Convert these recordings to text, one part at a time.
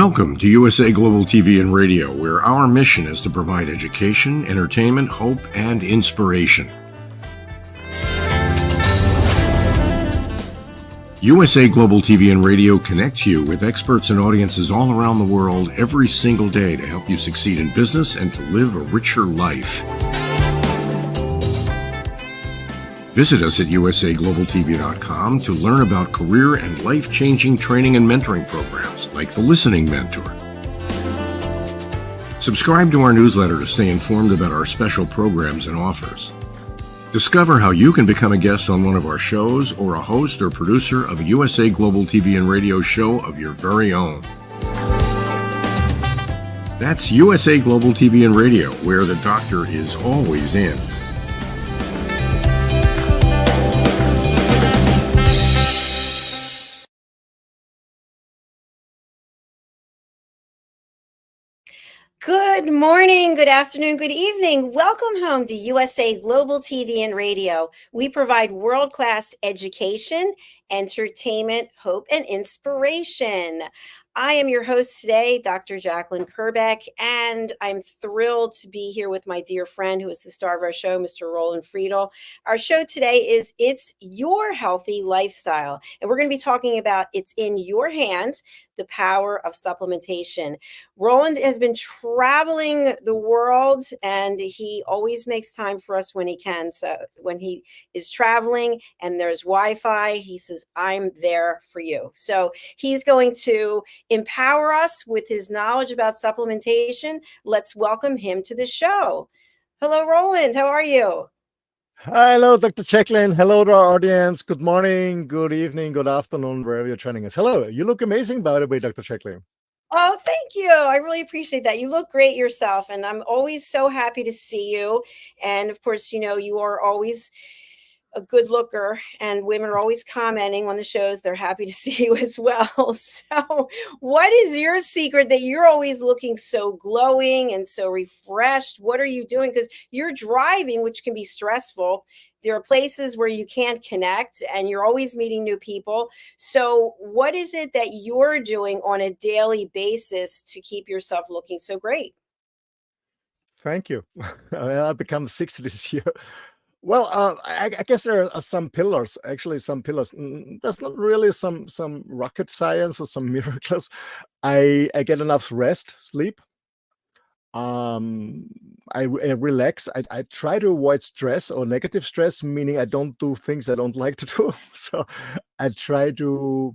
Welcome to USA Global TV and Radio, where our mission is to provide education, entertainment, hope, and inspiration. USA Global TV and Radio connects you with experts and audiences all around the world every single day to help you succeed in business and to live a richer life. Visit us at usaglobaltv.com to learn about career and life-changing training and mentoring programs like the Listening Mentor. Subscribe to our newsletter to stay informed about our special programs and offers. Discover how you can become a guest on one of our shows or a host or producer of a USA Global TV and Radio show of your very own. That's USA Global TV and Radio, where the doctor is always in. Good morning, good afternoon, good evening. Welcome home to USA Global TV and Radio. We provide world-class education, entertainment, hope, and inspiration. I am your host today, Dr. Jacalyn Kerbeck, and I'm thrilled to be here with my dear friend who is the star of our show, Mr. Roland Friedl. Our show today is It's Your Healthy Lifestyle, and we're going to be talking about It's in Your Hands, the power of supplementation. Roland has been traveling the world, and he always makes time for us when he can. So when he is traveling and there's Wi-Fi, he says, I'm there for you. So he's going to empower us with his knowledge about supplementation. Let's welcome him to the show. Hello, Roland. How are you? Hello, Dr. Jacalyn. Hello to our audience. Good morning, good evening, good afternoon, wherever you're joining us. Hello. You look amazing, by the way, Dr. Jacalyn. Oh, thank you. I really appreciate that. You look great yourself, and I'm always so happy to see you. And of course, you know, you are always a good looker, and women are always commenting on the shows. They're happy to see you as well. So what is your secret that you're always looking so glowing and so refreshed? What are you doing? Because you're driving, which can be stressful. There are places where you can't connect and you're always meeting new people. So what is it that you're doing on a daily basis to keep yourself looking so great? Thank you. I'll become 60 this year. Well, I guess there are some pillars, actually some pillars. There's not really some rocket science or some miracles. I get enough rest, sleep. I relax. I try to avoid stress or negative stress, meaning I don't do things I don't like to do. So I try to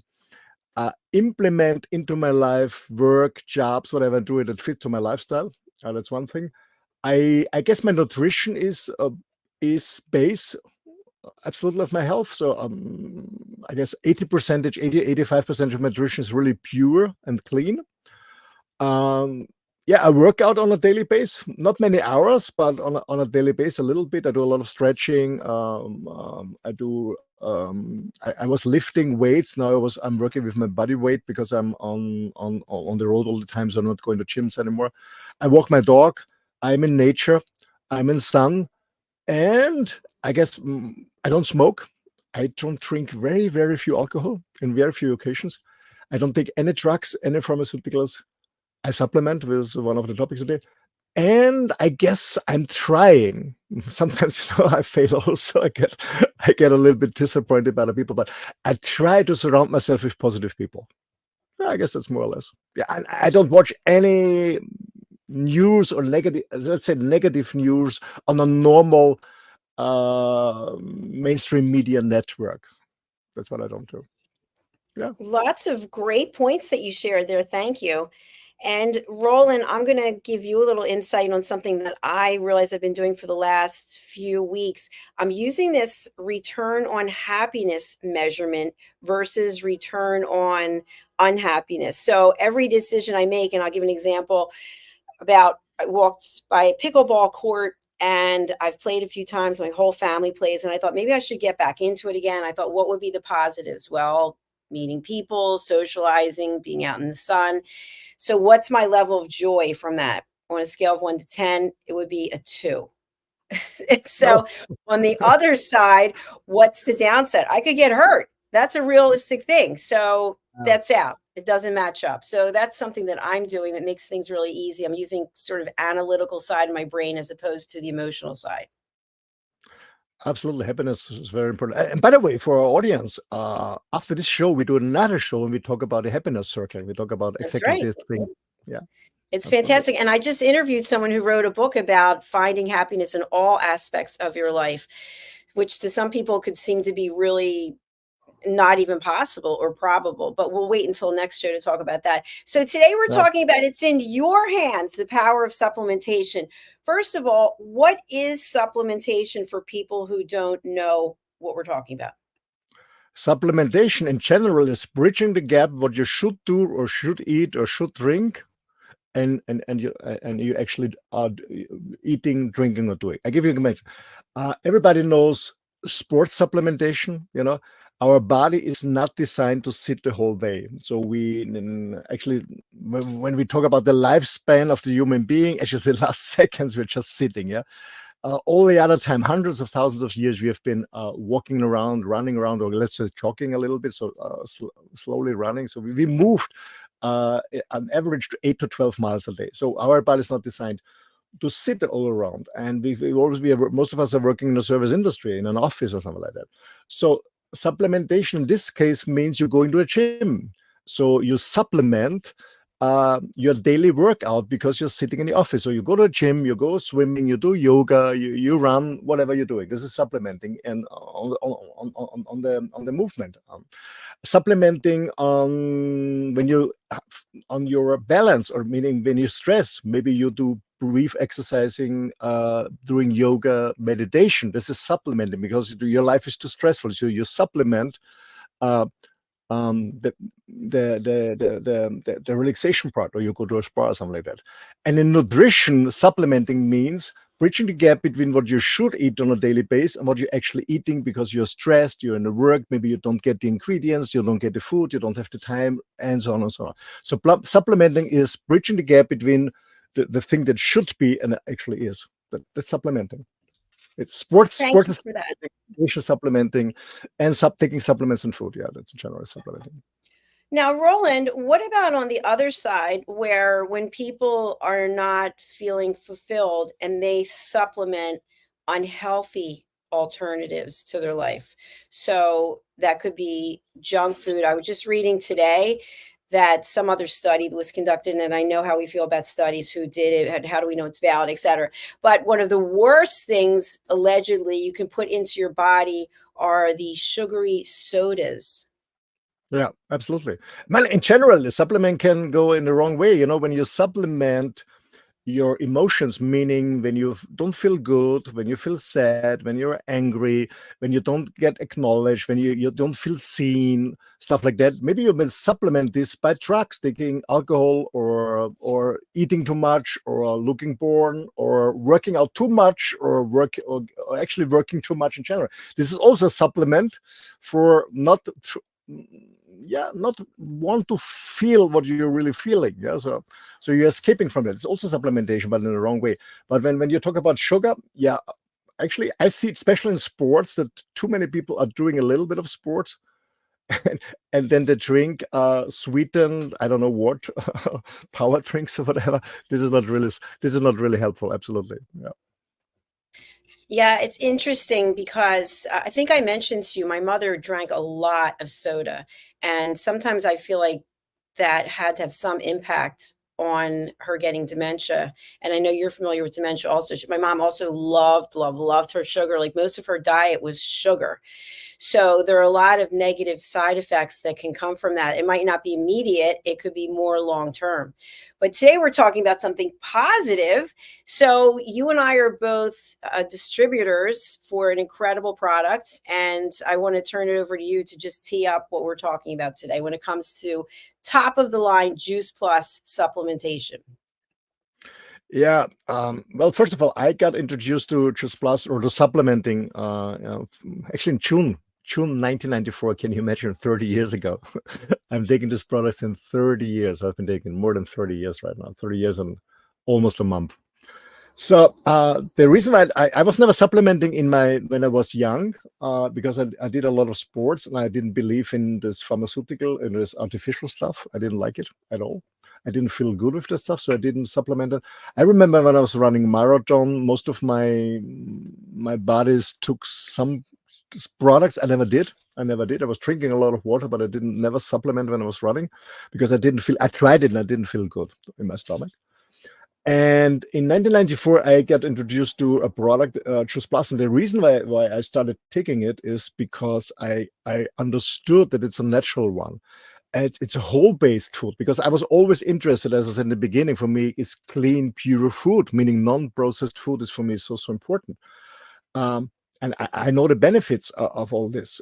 implement into my life, work, jobs, whatever, do it that fit to my lifestyle. That's one thing. I guess my nutrition is base absolutely of my health. So I guess 85% of my nutrition is really pure and clean. Yeah, I work out on a daily basis, not many hours, but on a daily basis, a little bit. I do a lot of stretching. I was lifting weights. Now I'm working with my body weight because I'm on the road all the time, so I'm not going to gyms anymore. I walk my dog. I'm in nature. I'm in sun. And I guess I don't smoke. I don't drink very, very few alcohol in very few occasions. I don't take any drugs, any pharmaceuticals. I supplement with one of the topics today. And I guess I'm trying. Sometimes, you know, I fail also. I get a little bit disappointed by the people, but I try to surround myself with positive people. I guess that's more or less. Yeah, I don't watch any news or negative, let's say negative news on a normal mainstream media network. That's what I don't do. Yeah. Lots of great points that you shared there. Thank you. And Roland, I'm going to give you a little insight on something that I realize I've been doing for the last few weeks. I'm using this return on happiness measurement versus return on unhappiness. So every decision I make, and I'll give an example about, I walked by a pickleball court and I've played a few times. My whole family plays, and I thought maybe I should get back into it again. I thought, what would be the positives? Well, meeting people, socializing, being out in the sun. So what's my level of joy from that? On a scale of 1 to 10, it would be a 2. And so on the other side, what's the downside? I could get hurt. That's a realistic thing. So that's out. It doesn't match up. So that's something that I'm doing that makes things really easy. I'm using sort of analytical side of my brain as opposed to the emotional side. Absolutely. Happiness is very important. And by the way, for our audience, after this show, we do another show and we talk about the happiness circle. We talk about That's exactly right. this thing. Yeah. It's Absolutely. fantastic. And I just interviewed someone who wrote a book about finding happiness in all aspects of your life, which to some people could seem to be really not even possible or probable, but we'll wait until next show to talk about that. So today we're Yeah. talking about it's in your hands, the power of supplementation. First of all, what is supplementation for people who don't know what we're talking about? Supplementation in general is bridging the gap what you should do or should eat or should drink and you actually are eating, drinking, or doing. I give you an example. Everybody knows sports supplementation. Our body is not designed to sit the whole day. So actually, when we talk about the lifespan of the human being, actually the last seconds we're just sitting. Yeah. All the other time, hundreds of thousands of years, we have been walking around, running around, or let's say jogging a little bit, so slowly running. So we moved on average to 8 to 12 miles a day. So our body is not designed to sit all around. And most of us are working in the service industry, in an office or something like that. So supplementation in this case means you're going to a gym. So you supplement your daily workout because you're sitting in the office. So you go to a gym, you go swimming, you do yoga, you run, whatever you're doing. This is supplementing and on the movement. Supplementing on your balance, or meaning when you stress, maybe you do brief exercising during yoga meditation. This is supplementing because your life is too stressful. So you supplement the relaxation part, or you go to a spa or something like that. And in nutrition, supplementing means bridging the gap between what you should eat on a daily basis and what you're actually eating because you're stressed, you're in the work, maybe you don't get the ingredients, you don't get the food, you don't have the time, and so on and so on. So supplementing is bridging the gap between the thing that should be and actually is. That's supplementing. It's sport is supplementing, and taking supplements and food. Yeah, that's a general supplementing. Now, Roland, what about on the other side where when people are not feeling fulfilled and they supplement unhealthy alternatives to their life? So that could be junk food. I was just reading today that some other study was conducted, and I know how we feel about studies, who did it, how do we know it's valid, et cetera. But one of the worst things allegedly you can put into your body are the sugary sodas. Yeah, absolutely. Well, in general, the supplement can go in the wrong way. When you supplement your emotions, meaning when you don't feel good, when you feel sad, when you're angry, when you don't get acknowledged, when you don't feel seen, stuff like that. Maybe you will supplement this by drugs, taking alcohol, or eating too much, or looking bored, or working out too much, or actually working too much in general. This is also a supplement for not want to feel what you're really feeling. Yeah, so you're escaping from it. It's also supplementation, but in the wrong way. But when you talk about sugar, yeah, actually I see it, especially in sports, that too many people are doing a little bit of sport and then they drink sweetened, I don't know what, power drinks or whatever. This is not really helpful. Absolutely. Yeah. Yeah, it's interesting because I think I mentioned to you, my mother drank a lot of soda. And sometimes I feel like that had to have some impact on her getting dementia. And I know you're familiar with dementia also. My mom also loved her sugar. Like most of her diet was sugar. So there are a lot of negative side effects that can come from that. It might not be immediate, it could be more long term. But today we're talking about something positive. So you and I are both distributors for an incredible product. And I want to turn it over to you to just tee up what we're talking about today when it comes to top of the line Juice Plus supplementation. Yeah. Well, first of all, I got introduced to Juice Plus, or to supplementing, actually in June 1994. Can you imagine? 30 years ago. I'm taking this product in 30 years. I've been taking more than 30 years right now. 30 years and almost a month. So the reason why I was never supplementing when I was young, because I did a lot of sports and I didn't believe in this pharmaceutical and this artificial stuff. I didn't like it at all. I didn't feel good with this stuff, so I didn't supplement it. I remember when I was running marathon, most of my bodies took some products. I never did. I was drinking a lot of water, but I didn't never supplement when I was running because I didn't feel. I tried it and I didn't feel good in my stomach. And in 1994, I got introduced to a product, Choose Plus. And the reason why I started taking it is because I understood that it's a natural one. And it's a whole-based food, because I was always interested, as I said in the beginning, for me, is clean, pure food, meaning non-processed food is for me so important. And I know the benefits of all this.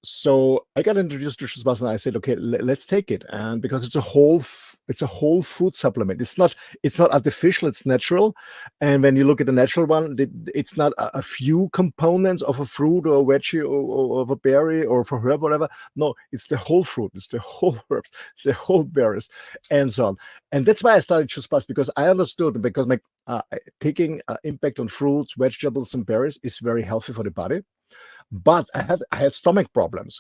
So I got introduced to Shabazz and I said, okay, let's take it. And because it's a whole food supplement. It's not artificial, it's natural. And when you look at the natural one, it's not a few components of a fruit or a veggie or of a berry or for herb, whatever. No, it's the whole fruit, it's the whole herbs, it's the whole berries, and so on. And that's why I started Shabazz, because I understood, because my taking impact on fruits, vegetables, and berries is very healthy for the body. But I had stomach problems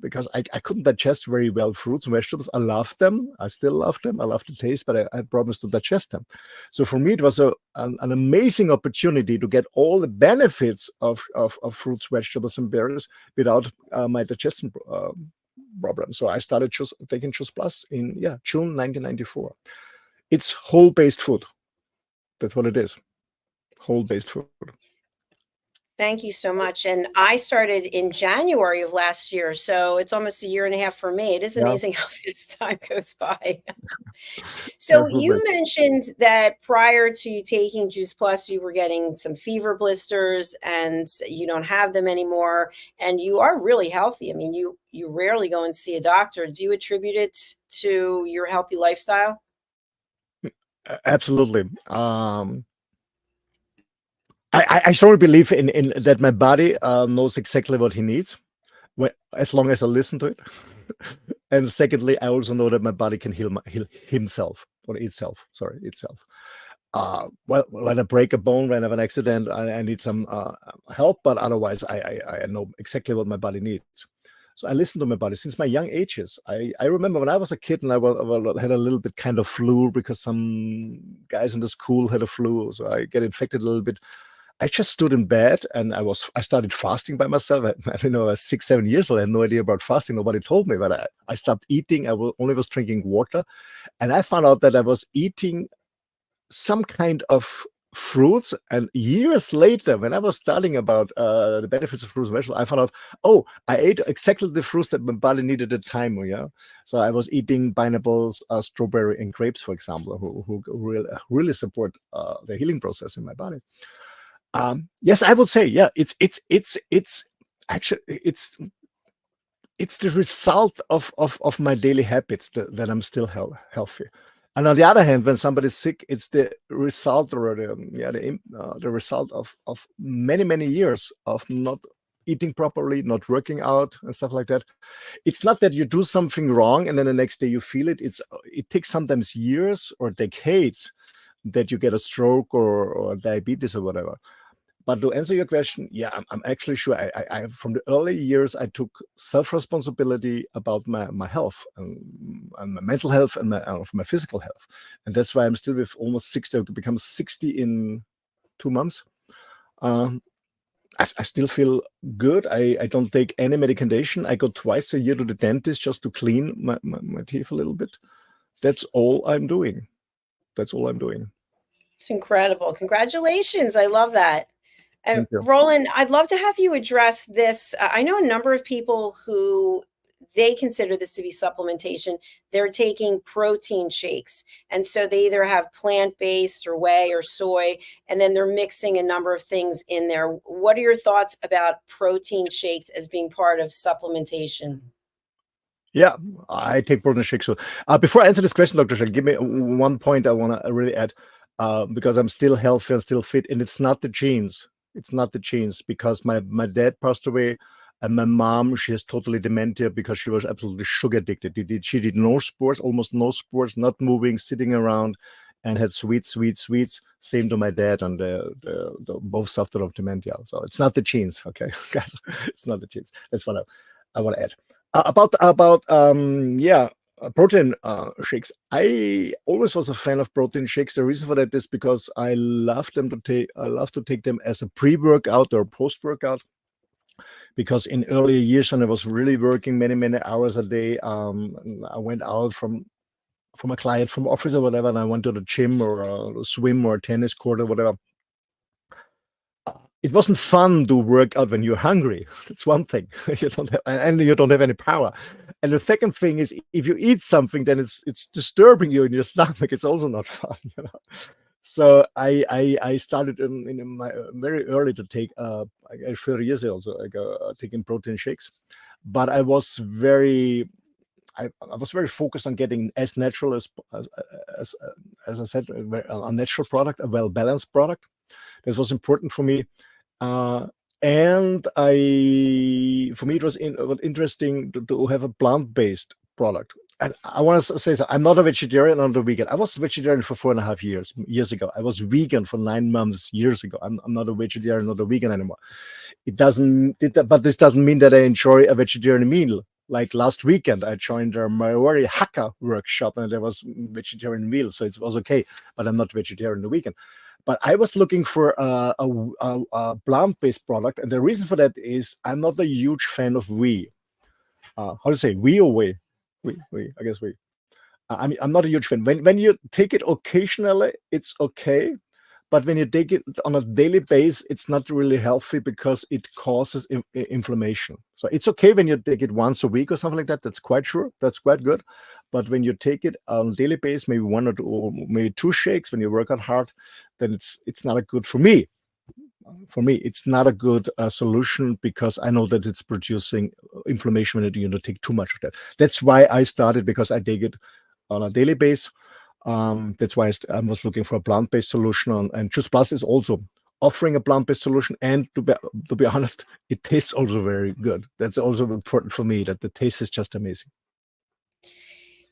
because I couldn't digest very well fruits and vegetables. I loved them. I still love them. I love the taste, but I had problems to digest them. So for me, it was an amazing opportunity to get all the benefits of fruits, vegetables, and berries without my digestion problem. So I started taking Choose Plus in June 1994. It's whole-based food. That's what it is. Whole-based food. Thank you so much. And I started in January of last year, so it's almost a year and a half for me. It is amazing how fast time goes by. So you mentioned that prior to you taking Juice Plus, you were getting some fever blisters, and you don't have them anymore. And you are really healthy. I mean, you rarely go and see a doctor. Do you attribute it to your healthy lifestyle? Absolutely. I strongly believe in that my body knows exactly what he needs, as long as I listen to it. And secondly, I also know that my body can heal himself or itself. Sorry, itself. Well, when I break a bone, when I have an accident, I need some help. But otherwise, I know exactly what my body needs. So I listen to my body since my young ages. I remember when I was a kid and I had a little bit kind of flu because some guys in the school had a flu. So I get infected a little bit. I just stood in bed and I started fasting by myself. I don't know, I was 6, 7 years old. I had no idea about fasting. Nobody told me, but I stopped eating. I only was drinking water. And I found out that I was eating some kind of fruits. And years later, when I was studying about the benefits of fruits and vegetables, I found out, oh, I ate exactly the fruits that my body needed at the time. Yeah. So I was eating pineapples, strawberry, and grapes, for example, who really support the healing process in my body. Yes, I would say, it's actually it's the result of my daily habits that I'm still healthy. And on the other hand, when somebody's sick, it's the result or the result of many years of not eating properly, not working out, and stuff like that. It's not that you do something wrong and then the next day you feel it. It takes sometimes years or decades that you get a stroke or diabetes or whatever. But to answer your question, I'm actually sure. I from the early years, I took self-responsibility about my health and my mental health and my physical health, and that's why I'm still with almost 60. I become 60 in 2 months. I still feel good. I don't take any medication. I go twice a year to the dentist just to clean my teeth a little bit. That's all I'm doing. It's incredible. Congratulations. I love that. And Roland, I'd love to have you address this. I know a number of people who they consider this to be supplementation. They're taking protein shakes. And so they either have plant-based or whey or soy, and then they're mixing a number of things in there. What are your thoughts about protein shakes as being part of supplementation? Yeah, I take protein shakes. So before I answer this question, Dr. Shah, give me one point I want to really add, because I'm still healthy and still fit, and it's not the genes. It's not the genes, because my dad passed away, and my mom, she has totally dementia because she was absolutely sugar addicted. She did no sports, almost no sports, not moving, sitting around, and had sweets. Same to my dad, and both suffered of dementia. So it's not the genes, okay, guys. It's not the genes. That's what I want to add. About protein shakes. I always was a fan of protein shakes. The reason for that is because I love to take them as a pre-workout or post-workout. Because in earlier years when I was really working many hours a day, I went out from a client from office or whatever, and I went to the gym or a swim or a tennis court or whatever. It wasn't fun to work out when you're hungry. That's one thing. You don't have any power. And the second thing is, if you eat something, then it's disturbing you in your stomach. It's also not fun, you know. So I started in my very early to take 30 years ago, so taking protein shakes, but I was very focused on getting as natural as I said, a natural product, a well balanced product. This was important for me. And for me, it was interesting to have a plant-based product. And I want to say, I'm not a vegetarian, I'm not a vegan. I was vegetarian for 4.5 years ago. I was vegan for 9 months years ago. I'm not a vegetarian, not a vegan anymore. But this doesn't mean that I enjoy a vegetarian meal. Like last weekend, I joined a Maori Haka workshop, and there was vegetarian meal, so it was okay. But I'm not vegetarian the weekend. But I was looking for a plant-based product, and the reason for that is I'm not a huge fan of whey. How to say whey or whey? Whey. I guess whey. I'm not a huge fan. When you take it occasionally, it's okay. But when you take it on a daily basis, it's not really healthy because it causes inflammation. So it's okay when you take it once a week or something like that. That's quite sure. That's quite good. But when you take it on a daily basis, maybe 1 or 2, or maybe 2 shakes when you work out hard, then it's not a good for me. For me, it's not a good solution because I know that it's producing inflammation when you take too much of that. That's why I started, because I take it on a daily basis. That's why I was looking for a plant-based solution, and Juice Plus is also offering a plant-based solution. And to be honest, it tastes also very good. That's also important for me, that the taste is just amazing.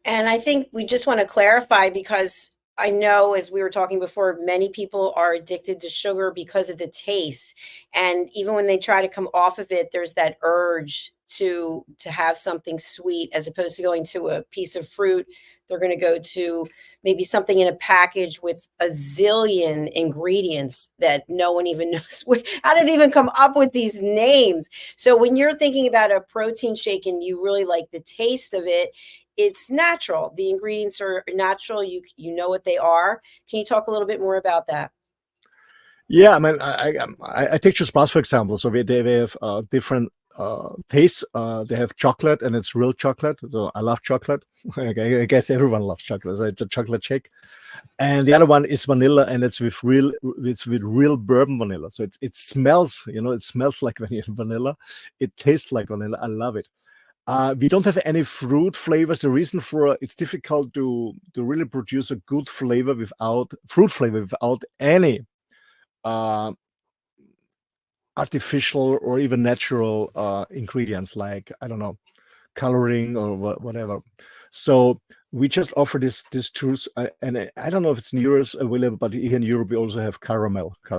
And I think we just want to clarify, because I know, as we were talking before, many people are addicted to sugar because of the taste. And even when they try to come off of it, there's that urge to have something sweet, as opposed to going to a piece of fruit. They're going to go to maybe something in a package with a zillion ingredients that no one even knows how did they even come up with these names. So when you're thinking about a protein shake and you really like the taste of it, it's natural. The ingredients are natural. You know what they are. Can you talk a little bit more about that? Yeah, I mean, I take Juice Plus, for example. So they have different tastes. They have chocolate, and it's real chocolate. So I love chocolate. I guess everyone loves chocolate. So it's a chocolate shake. And the other one is vanilla, and it's with real bourbon vanilla. So it smells, it smells like vanilla. It tastes like vanilla. I love it. We don't have any fruit flavors. The reason for it's difficult to really produce a good flavor without any artificial or even natural ingredients, like, I don't know, coloring or whatever. So we just offer this juice, and I don't know if it's in Europe available, but here in Europe we also have caramel, a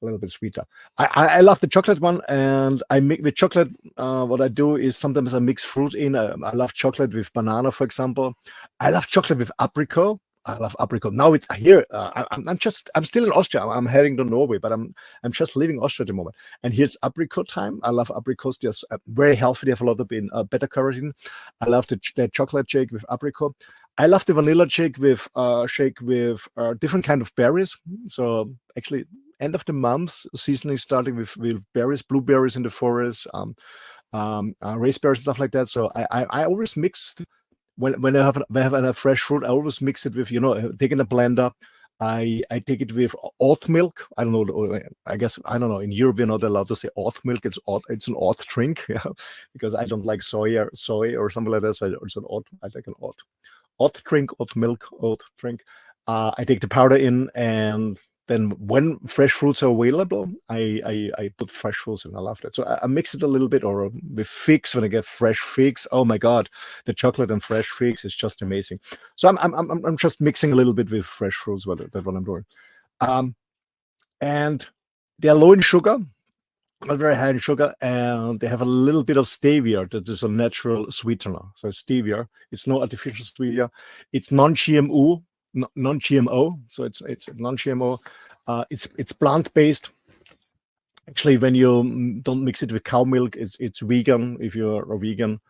little bit sweeter. I love the chocolate one, and I make with chocolate. What I do is sometimes I mix fruit in. I love chocolate with banana, for example. I love chocolate with apricot. I love apricot. Now it's here. I'm still in Austria. I'm heading to Norway, but I'm just leaving Austria at the moment. And here's apricot time. I love apricots. They're very healthy. They have a lot of beta carotene. I love the chocolate shake with apricot. I love the vanilla shake with different kind of berries. So actually, end of the month, seasonally starting with berries, blueberries in the forest, raspberries, stuff like that. So I always mixed. When I have a fresh fruit, I always mix it with, take in a blender. I take it with oat milk. I don't know. I guess, I don't know. In Europe, you're not allowed to say oat milk. It's an oat drink, yeah, because I don't like soy or something like that. So it's an oat. I like an oat drink, oat milk, oat drink. I take the powder in, and then when fresh fruits are available, I put fresh fruits in. I love that. So I mix it a little bit, or with figs when I get fresh figs. Oh my God, the chocolate and fresh figs is just amazing. So I'm just mixing a little bit with fresh fruits. That's what I'm doing. And they are low in sugar, not very high in sugar, and they have a little bit of stevia. That is a natural sweetener. So stevia, it's no artificial stevia. It's non-GMO, non-GMO. So it's non-GMO. It's plant-based. Actually, when you don't mix it with cow milk, it's vegan if you're a vegan,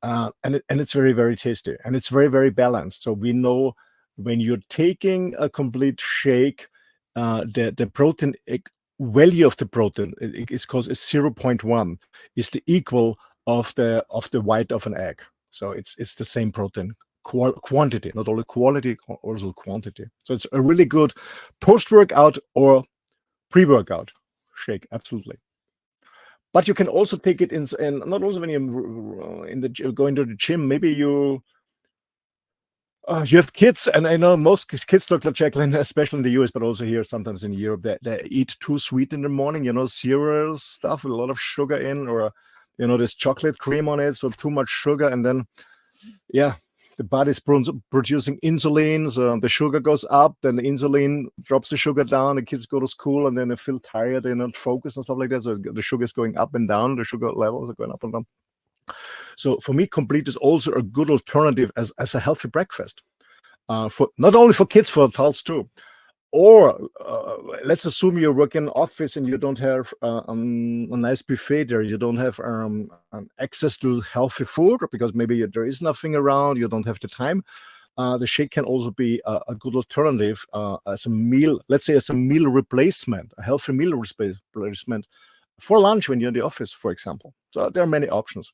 and it's very, very tasty, and it's very, very balanced. So we know when you're taking a complete shake, the protein value of the protein is called 0.1, is the equal of the white of an egg. So it's the same protein quantity, not only quality, also quantity. So it's a really good post-workout or pre-workout shake, absolutely. But you can also take it in, and not also when you're going to the gym. Maybe you have kids, and I know most kids look like Jacalyn, especially in the US, but also here sometimes in Europe, they eat too sweet in the morning, cereal stuff with a lot of sugar in, or there's chocolate cream on it, so too much sugar, and then the body's producing insulin, so the sugar goes up, then the insulin drops the sugar down, the kids go to school, and then they feel tired, they're not focused and stuff like that, so the sugar is going up and down, the sugar levels are going up and down. So for me, complete is also a good alternative as a healthy breakfast, for not only for kids, for adults too. Or let's assume you work in an office and you don't have a nice buffet there. You don't have access to healthy food, because maybe there is nothing around. You don't have the time. The shake can also be a good alternative as a meal. Let's say as a meal replacement, a healthy meal replacement for lunch when you're in the office, for example. So there are many options.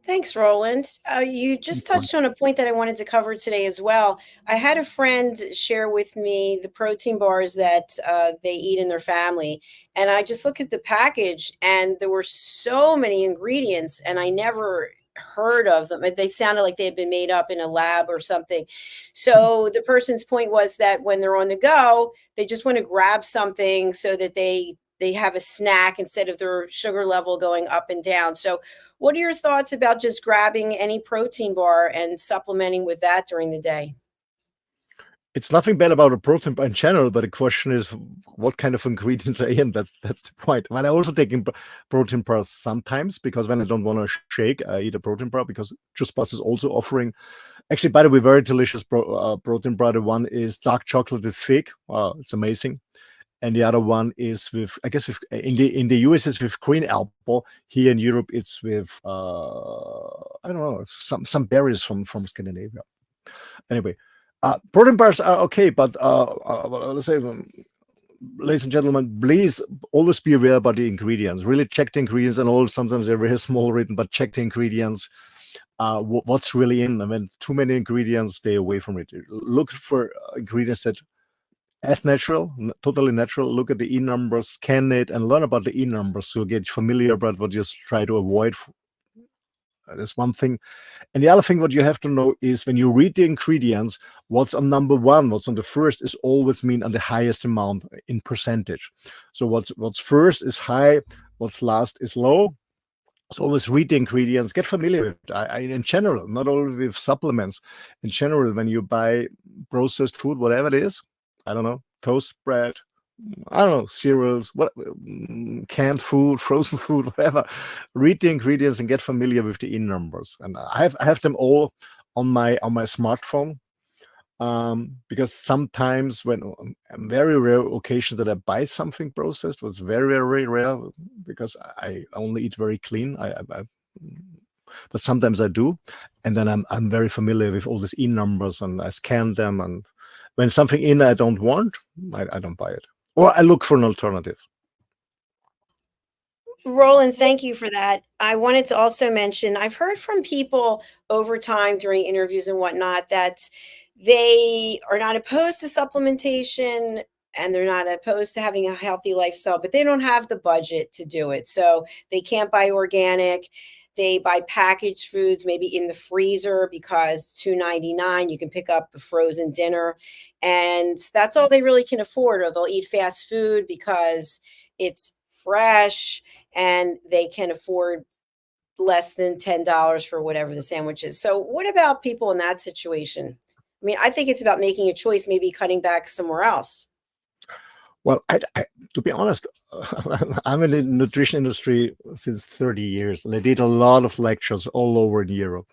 Thanks, Roland. You just touched on a point that I wanted to cover today as well. I had a friend share with me the protein bars that they eat in their family. And I just look at the package, and there were so many ingredients, and I never heard of them. They sounded like they had been made up in a lab or something. So the person's point was that when they're on the go, they just want to grab something so that they have a snack instead of their sugar level going up and down. So what are your thoughts about just grabbing any protein bar and supplementing with that during the day? It's nothing bad about a protein bar in general, but the question is what kind of ingredients are in. That's the point. Well, I also take protein bars sometimes, because when I don't want to shake, I eat a protein bar, because Just Bus is also offering, actually, by the way, very delicious protein bar. The one is dark chocolate with fig. Wow, it's amazing. And the other one is with, I guess, in the US it's with green apple. Here in Europe it's with I don't know, some berries from Scandinavia. Anyway, protein bars are okay, but let's say, ladies and gentlemen, please always be aware about the ingredients. Really check the ingredients, and all sometimes they're very small written, but check the ingredients. What's really in. I mean, too many ingredients, stay away from it. Look for ingredients that as natural, totally natural. Look at the E numbers, scan it, and learn about the E numbers, so get familiar about what you try to avoid. That's one thing. And the other thing what you have to know is, when you read the ingredients, what's on number one, what's on the first is always mean on the highest amount in percentage. So what's first is high, what's last is low. So always read the ingredients, get familiar with it. In general, not only with supplements, in general, when you buy processed food, whatever it is, I don't know, toast bread, I don't know, cereals, canned food, frozen food, whatever. Read the ingredients and get familiar with the E numbers. And I have them all on my smartphone, because sometimes, when very rare occasion that I buy something processed, was very, very rare, because I only eat very clean. But sometimes I do, and then I'm very familiar with all these E numbers, and I scan them, and when something in I don't want, I don't buy it, or I look for an alternative. Roland, thank you for that. I wanted to also mention, I've heard from people over time during interviews and whatnot that they are not opposed to supplementation, and they're not opposed to having a healthy lifestyle, but they don't have the budget to do it. So they can't buy organic. They buy packaged foods, maybe in the freezer, because $2.99 you can pick up a frozen dinner, and that's all they really can afford. Or they'll eat fast food because it's fresh and they can afford less than $10 for whatever the sandwich is. So what about people in that situation? I mean, I think it's about making a choice, maybe cutting back somewhere else. Well, to be honest, I'm in the nutrition industry since 30 years, and I did a lot of lectures all over in Europe.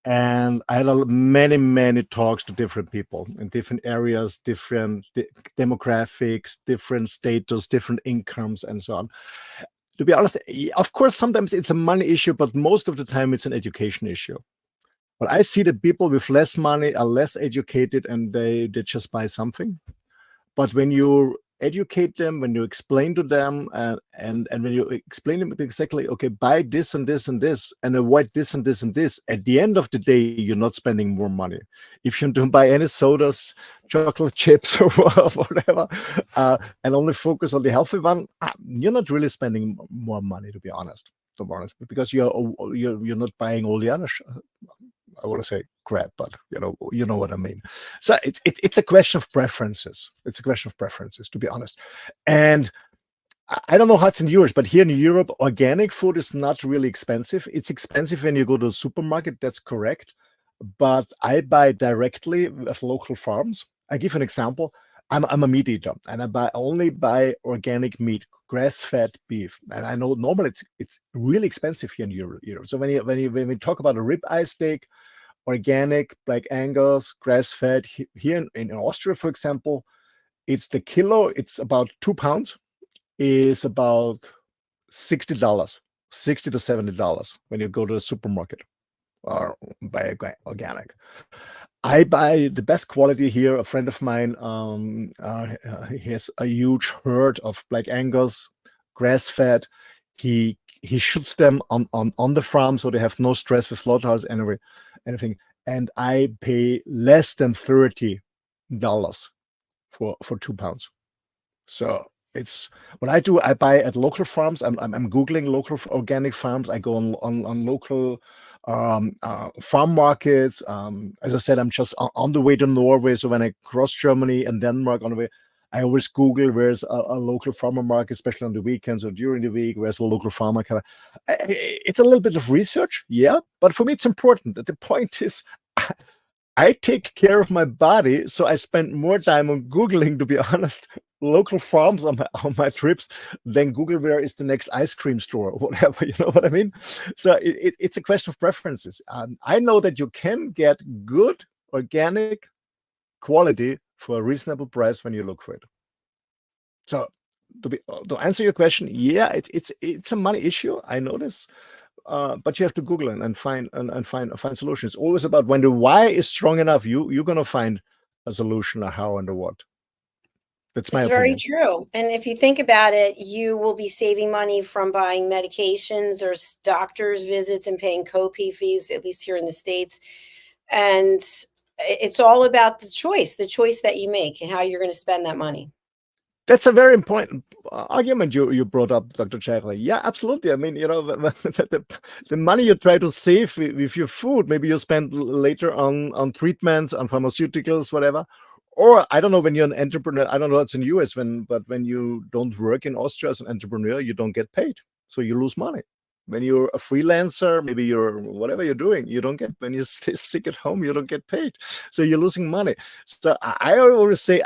And I had many talks to different people in different areas, different demographics, different status, different incomes, and so on. To be honest, of course, sometimes it's a money issue, but most of the time it's an education issue. But I see that people with less money are less educated, and they just buy something. But when you educate them, when you explain to them, and when you explain them exactly, okay, buy this and this and this, and avoid this and this and this, at the end of the day, you're not spending more money. If you don't buy any sodas, chocolate chips, or whatever, and only focus on the healthy one, you're not really spending more money, to be honest. Because you're not buying all the other. I want to say crap, but you know what I mean. So it's a question of preferences. It's a question of preferences, to be honest. And I don't know how it's in yours, but here in Europe, organic food is not really expensive. It's expensive when you go to the supermarket. That's correct. But I buy directly at local farms. I give an example. I'm a meat eater, and I only buy organic meat, grass-fed beef. And I know normally it's really expensive here in Europe. So when we talk about a ribeye steak, organic, Black Angus, grass-fed, here in Austria, for example, it's the kilo. It's about 2 pounds. Is about $60, $60 to $70 when you go to the supermarket or buy organic. I buy the best quality here. A friend of mine, he has a huge herd of Black Angus, grass-fed. He shoots them on the farm, so they have no stress with slaughterhouse anything. And I pay less than $30 for 2 pounds. So it's what I do. I buy at local farms. I'm googling local organic farms. I go on local farm markets. As I said, I'm just on the way to Norway. So when I cross Germany and Denmark on the way, I always Google where's a local farmer market, especially on the weekends or during the week. Where's a local farmer? It's a little bit of research, yeah, but for me it's important. The point is, I take care of my body, so I spend more time on Googling, to be honest, local farms on my trips than Google where is the next ice cream store or whatever, you know what I mean? So it's a question of preferences. I know that you can get good organic quality for a reasonable price when you look for it. So to answer your question, yeah, it's a money issue. I know this. But you have to Google it and find solutions. It's always about when the why is strong enough, you're gonna find a solution, a how and a what. That's my opinion. Very true. And if you think about it, you will be saving money from buying medications or doctor's visits and paying copay fees, at least here in the States. And it's all about the choice that you make and how you're going to spend that money. That's a very important argument you brought up, Dr. Jacalyn. Yeah, absolutely. I mean, the money you try to save with your food, maybe you spend later on treatments, on pharmaceuticals, whatever. Or I don't know, when you're an entrepreneur, I don't know it's in US, but when you don't work in Austria as an entrepreneur, you don't get paid. So you lose money. When you're a freelancer, maybe you're whatever you're doing, you don't get, when you stay sick at home, you don't get paid. So you're losing money. So I always say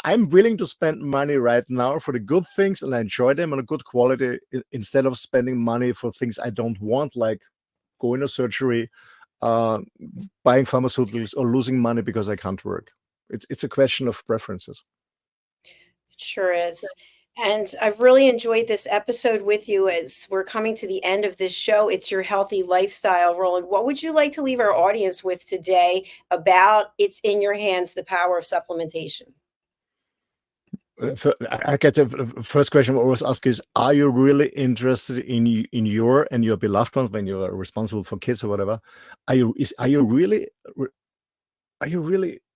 I'm willing to spend money right now for the good things, and I enjoy them and a good quality, instead of spending money for things I don't want, like going to surgery, buying pharmaceuticals, or losing money because I can't work. It's a question of preferences. It sure is. And I've really enjoyed this episode with you as we're coming to the end of this show. It's Your Healthy Lifestyle. Roland, what would you like to leave our audience with today about It's in Your Hands, the power of supplementation? I get the first question I always ask is, are you really interested in your and your beloved ones, when you're responsible for kids or whatever? Are you really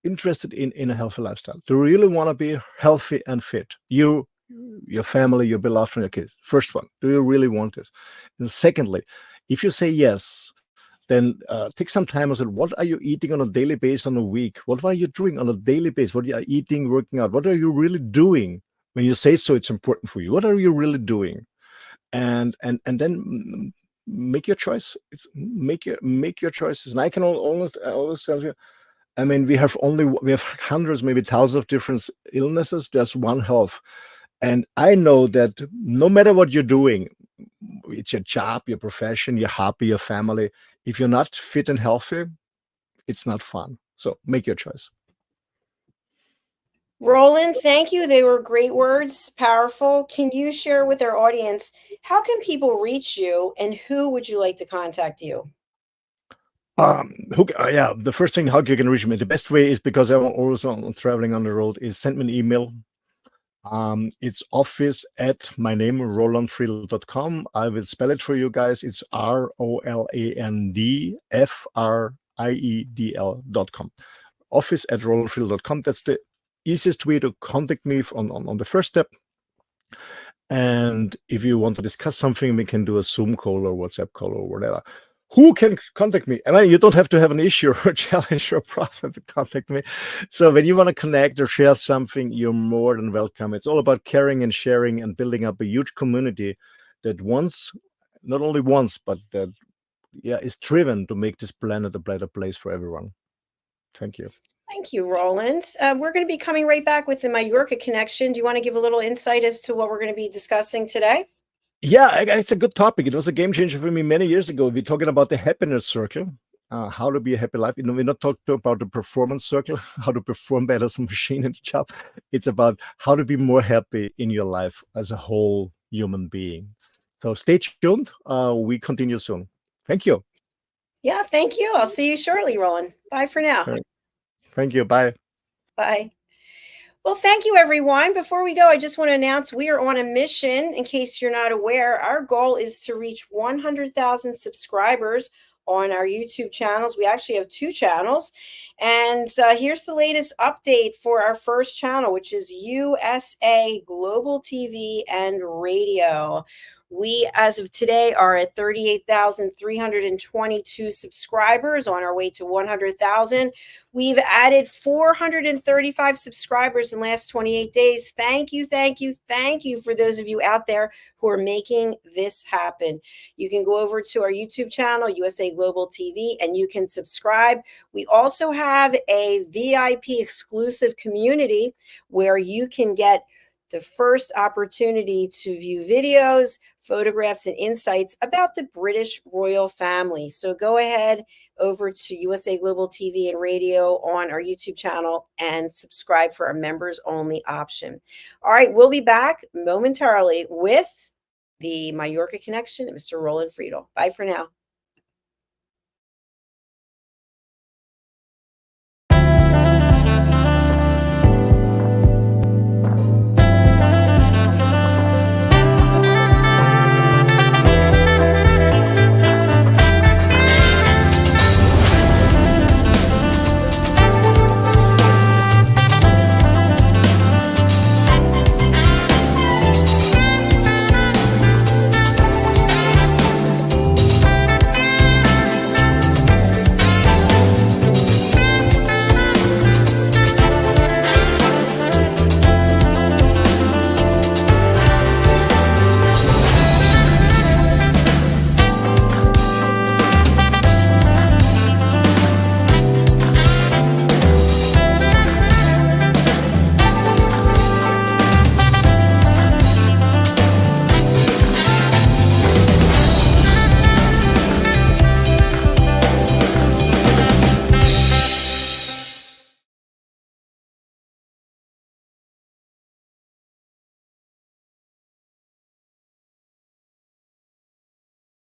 interested in a healthy lifestyle? Do you really want to be healthy and fit? You your family, your beloved, and your kids. First one, do you really want this? And secondly, if you say yes, then take some time and say, what are you eating on a daily basis, on a week? What are you doing on a daily basis? What are you eating, working out? What are you really doing? When you say so, it's important for you. What are you really doing? And then make your choice. Make your choices. And I can always tell you, I mean, we have hundreds, maybe thousands of different illnesses. There's one health. And I know that no matter what you're doing, it's your job, your profession, your hobby, your family, if you're not fit and healthy, it's not fun. So make your choice. Roland, thank you. They were great words, powerful. Can you share with our audience, how can people reach you and who would you like to contact you? The first thing, how you can reach me, the best way is, because I'm always traveling on the road, is send me an email. It's office at my name, rolandfriedl.com. I will spell it for you guys. It's ROLANDFRIEDL.com. Office at rolandfriedl.com. That's the easiest way to contact me on the first step. And if you want to discuss something, we can do a Zoom call or WhatsApp call or whatever. Who can contact me? I mean, you don't have to have an issue or a challenge or a problem to contact me. So when you want to connect or share something, you're more than welcome. It's all about caring and sharing and building up a huge community that not only once, but that is driven to make this planet a better place for everyone. Thank you. Thank you, Roland. We're going to be coming right back with the Mallorca connection. Do you want to give a little insight as to what we're going to be discussing today? Yeah, it's a good topic. It was a game changer for me many years ago. We're talking about the happiness circle, how to be a happy life. We're not talking about the performance circle, how to perform better as a machine in the job. It's about how to be more happy in your life as a whole human being. So stay tuned. We continue soon. Thank you. Yeah, thank you. I'll see you shortly, Roland. Bye for now. Thank you. Bye. Bye. Well, thank you, everyone. Before we go, I just want to announce we are on a mission. In case you're not aware, our goal is to reach 100,000 subscribers on our YouTube channels. We actually have 2 channels. And here's the latest update for our first channel, which is USA Global TV and Radio. We, as of today, are at 38,322 subscribers, on our way to 100,000. We've added 435 subscribers in the last 28 days. Thank you, thank you, thank you for those of you out there who are making this happen. You can go over to our YouTube channel, USA Global TV, and you can subscribe. We also have a VIP exclusive community where you can get the first opportunity to view videos, photographs, and insights about the British royal family. So go ahead over to USA Global TV and Radio on our YouTube channel and subscribe for our members only option. All right, we'll be back momentarily with the Mallorca connection and Mr. Roland Friedl. Bye for now.